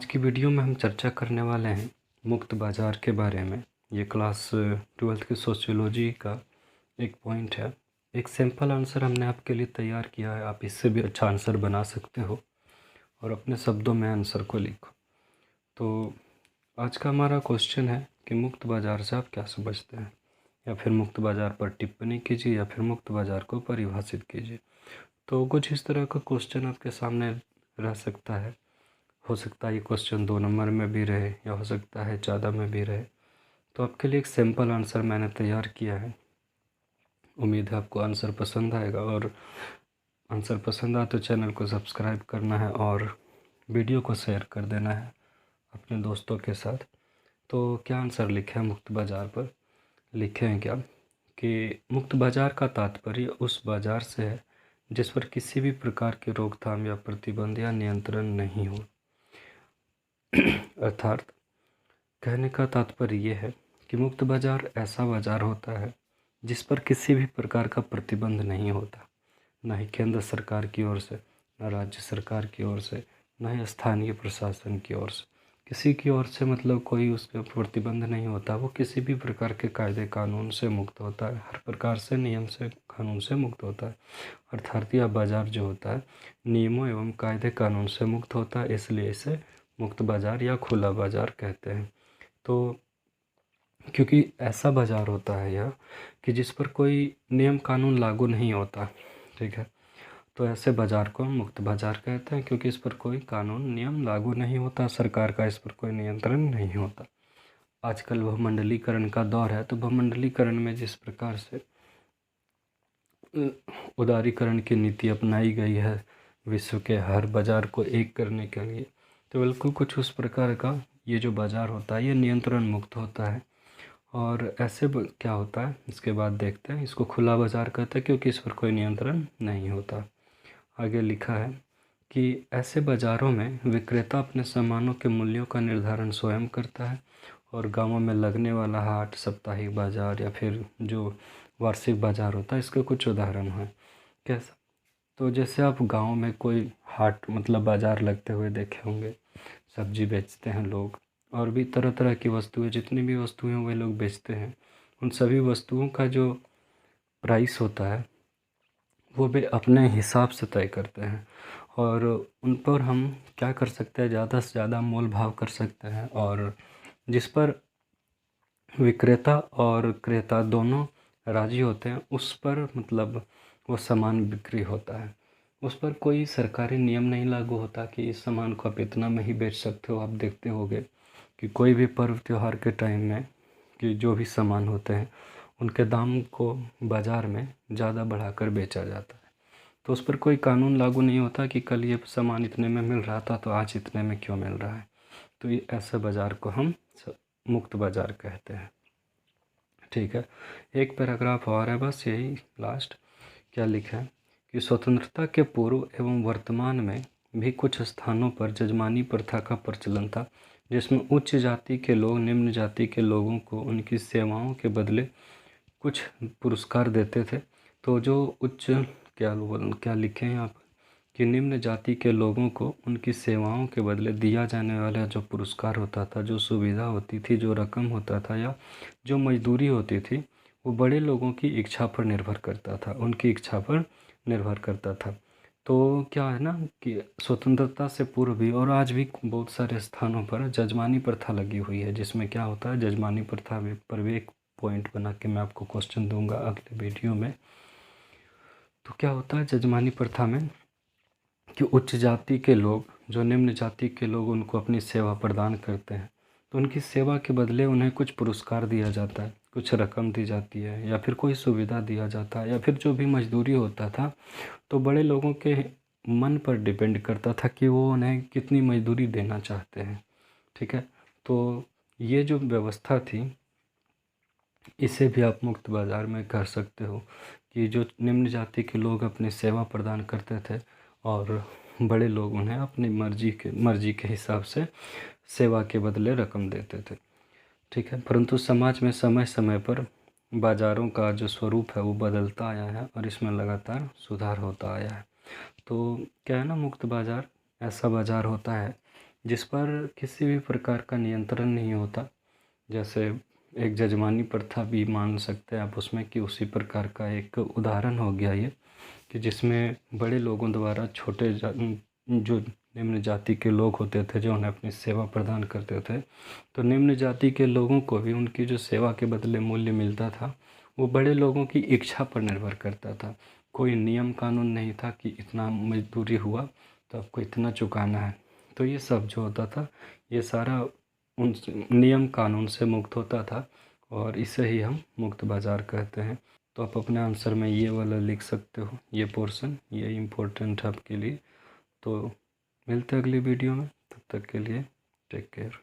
आज की वीडियो में हम चर्चा करने वाले हैं मुक्त बाज़ार के बारे में। ये क्लास 12th की सोशियोलॉजी का एक पॉइंट है। एक सिंपल आंसर हमने आपके लिए तैयार किया है, आप इससे भी अच्छा आंसर बना सकते हो और अपने शब्दों में आंसर को लिखो। तो आज का हमारा क्वेश्चन है कि मुक्त बाज़ार से आप क्या समझते हैं, या फिर मुक्त बाज़ार पर टिप्पणी कीजिए या फिर मुक्त बाज़ार को परिभाषित कीजिए। तो कुछ इस तरह का क्वेश्चन आपके सामने रह सकता है। हो सकता है ये क्वेश्चन 2 नंबर में भी रहे या हो सकता है ज़्यादा में भी रहे। तो आपके लिए एक सिंपल आंसर मैंने तैयार किया है। उम्मीद है आपको आंसर पसंद आएगा, और आंसर पसंद आए तो चैनल को सब्सक्राइब करना है और वीडियो को शेयर कर देना है अपने दोस्तों के साथ। तो क्या आंसर लिखे हैं मुक्त बाज़ार पर? लिखे हैं क्या कि मुक्त बाज़ार का तात्पर्य उस बाज़ार से है जिस पर किसी भी प्रकार की रोकथाम या प्रतिबंध या नियंत्रण नहीं हो। अर्थात कहने का तात्पर्य ये है कि मुक्त बाज़ार ऐसा बाज़ार होता है जिस पर किसी भी प्रकार का प्रतिबंध नहीं होता, न ही केंद्र सरकार की ओर से, न राज्य सरकार की ओर से, न ही स्थानीय प्रशासन की ओर से। किसी की ओर से मतलब कोई उसका प्रतिबंध नहीं होता। वो किसी भी प्रकार के कायदे कानून से मुक्त होता है, हर प्रकार से नियम से कानून से मुक्त होता है। अर्थात यह बाज़ार जो होता है नियमों एवं कायदे कानून से मुक्त होता है, इसलिए इसे मुक्त बाज़ार या खुला बाज़ार कहते हैं। तो क्योंकि ऐसा बाज़ार होता है यह कि जिस पर कोई नियम कानून लागू नहीं होता, ठीक है, तो ऐसे बाज़ार को हम मुक्त बाज़ार कहते हैं, क्योंकि इस पर कोई कानून नियम लागू नहीं होता, सरकार का इस पर कोई नियंत्रण नहीं होता। आजकल बहुमंडलीकरण का दौर है, तो बहुमंडलीकरण में जिस प्रकार से उदारीकरण की नीति अपनाई गई है विश्व के हर बाज़ार को एक करने के लिए, तो बिल्कुल कुछ उस प्रकार का ये जो बाज़ार होता है ये नियंत्रण मुक्त होता है। और ऐसे क्या होता है इसके बाद देखते हैं। इसको खुला बाज़ार कहते हैं क्योंकि इस पर कोई नियंत्रण नहीं होता। आगे लिखा है कि ऐसे बाज़ारों में विक्रेता अपने सामानों के मूल्यों का निर्धारण स्वयं करता है, और गांवों में लगने वाला हाट, साप्ताहिक बाज़ार या फिर जो वार्षिक बाज़ार होता है इसके कुछ उदाहरण हैं। कैसा? तो जैसे आप गांव में कोई हाट मतलब बाज़ार लगते हुए देखे होंगे, सब्जी बेचते हैं लोग, और भी तरह तरह की वस्तुएं, जितनी भी वस्तुएं वे लोग बेचते हैं, उन सभी वस्तुओं का जो प्राइस होता है वो वे अपने हिसाब से तय करते हैं, और उन पर हम क्या कर सकते हैं, ज़्यादा से ज़्यादा मोल भाव कर सकते हैं। और जिस पर विक्रेता और क्रेता दोनों राजी होते हैं उस पर मतलब वो सामान बिक्री होता है। उस पर कोई सरकारी नियम नहीं लागू होता कि इस सामान को आप इतना में ही बेच सकते हो। आप देखते होंगे कि कोई भी पर्व त्योहार के टाइम में कि जो भी सामान होते हैं उनके दाम को बाज़ार में ज़्यादा बढ़ाकर बेचा जाता है। तो उस पर कोई कानून लागू नहीं होता कि कल ये सामान इतने में मिल रहा था तो आज इतने में क्यों मिल रहा है। तो ये ऐसे बाज़ार को हम मुक्त बाज़ार कहते हैं। ठीक है, एक पैराग्राफ और है बस, यही लास्ट। क्या लिखा है कि स्वतंत्रता के पूर्व एवं वर्तमान में भी कुछ स्थानों पर जजमानी प्रथा का प्रचलन था, जिसमें उच्च जाति के लोग निम्न जाति के लोगों को उनकी सेवाओं के बदले कुछ पुरस्कार देते थे। तो जो उच्च क्या लिखे हैं यहाँ पर कि निम्न जाति के लोगों को उनकी सेवाओं के बदले दिया जाने वाला जो पुरस्कार होता था, जो सुविधा होती थी, जो रकम होता था या जो मजदूरी होती थी, वो बड़े लोगों की इच्छा पर निर्भर करता था, उनकी इच्छा पर निर्भर करता था। तो क्या है ना कि स्वतंत्रता से पूर्व भी और आज भी बहुत सारे स्थानों पर जजमानी प्रथा लगी हुई है, जिसमें क्या होता है जजमानी प्रथा पर भी एक पॉइंट बना के मैं आपको क्वेश्चन दूंगा अगले वीडियो में। तो क्या होता है जजमानी प्रथा में कि उच्च जाति के लोग जो निम्न जाति के लोग उनको अपनी सेवा प्रदान करते हैं, तो उनकी सेवा के बदले उन्हें कुछ पुरस्कार दिया जाता है, कुछ रकम दी जाती है या फिर कोई सुविधा दिया जाता है, या फिर जो भी मजदूरी होता था तो बड़े लोगों के मन पर डिपेंड करता था कि वो उन्हें कितनी मजदूरी देना चाहते हैं। ठीक है, तो ये जो व्यवस्था थी इसे भी आप मुक्त बाज़ार में कर सकते हो कि जो निम्न जाति के लोग अपनी सेवा प्रदान करते थे और बड़े लोग उन्हें अपनी मर्जी के हिसाब से सेवा के बदले रकम देते थे। ठीक है, परंतु समाज में समय समय पर बाज़ारों का जो स्वरूप है वो बदलता आया है और इसमें लगातार सुधार होता आया है। तो क्या है ना, मुक्त बाज़ार ऐसा बाज़ार होता है जिस पर किसी भी प्रकार का नियंत्रण नहीं होता। जैसे एक जजमानी प्रथा भी मान सकते हैं आप उसमें, कि उसी प्रकार का एक उदाहरण हो गया ये, कि जिसमें बड़े लोगों द्वारा छोटे जो निम्न जाति के लोग होते थे जो उन्हें अपनी सेवा प्रदान करते थे, तो निम्न जाति के लोगों को भी उनकी जो सेवा के बदले मूल्य मिलता था वो बड़े लोगों की इच्छा पर निर्भर करता था। कोई नियम कानून नहीं था कि इतना मजदूरी हुआ तो आपको इतना चुकाना है। तो ये सब जो होता था ये सारा उन नियम कानून से मुक्त होता था, और इसे ही हम मुक्त बाज़ार कहते हैं। तो आप अपने आंसर में ये वाला लिख सकते हो, ये पोर्शन ये इम्पोर्टेंट है आपके लिए। तो मिलते हैं अगली वीडियो में, तब तक के लिए टेक केयर।